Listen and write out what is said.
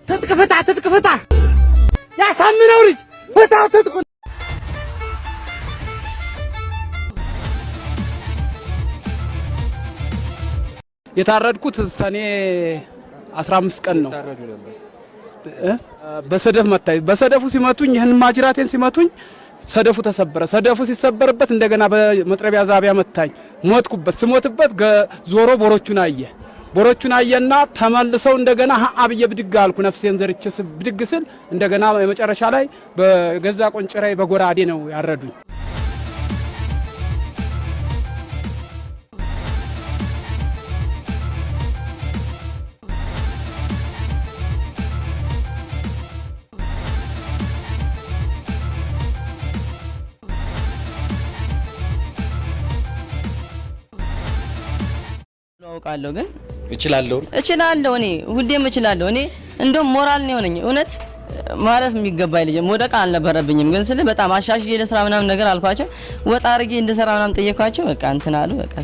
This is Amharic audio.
ትጥቅፍታ ያሳምነው ልጅ ፈታው ትጥቁ የታረድኩት ሰኔ 15 ቀን ነው። በሰደፍ መታኝ። በሰደፉ ሲመቱኝ ይህን ማጅራቴን ሲመቱኝ ሰደፉ ተሰበረ። ሰደፉ ሲሰበርበት እንደገና በመጥረቢያ ዛቢያ መታኝ። ሞትኩበት። ስሞትበት ዞሮ ቦሮቹን አየና ተመልሰው እንደገና አብየ ብድግ አልኩ። ነፍሴን ዘርቼ ብድግ ስል እንደገና የመጨረሻ ላይ በገዛ ቆንጭራይ በጎራዴ ነው ያረዱኝ። አውቃለሁ ግን እችላለሁ እኔ ሁሌም እችላለሁ። እኔ እንደውም ሞራል ነው የሆነኝ። እውነት ማለፍ የሚገባኝ ልጅ ወደቃ አልነበረብኝም። ግን ስለ በጣም አሻሽዬ ለስራ ምናምን ነገር አልኳቸው። ወጣ አርጌ እንድሰራ ምናምን ጠየኳቸው። በቃ እንትን አሉ። በቃ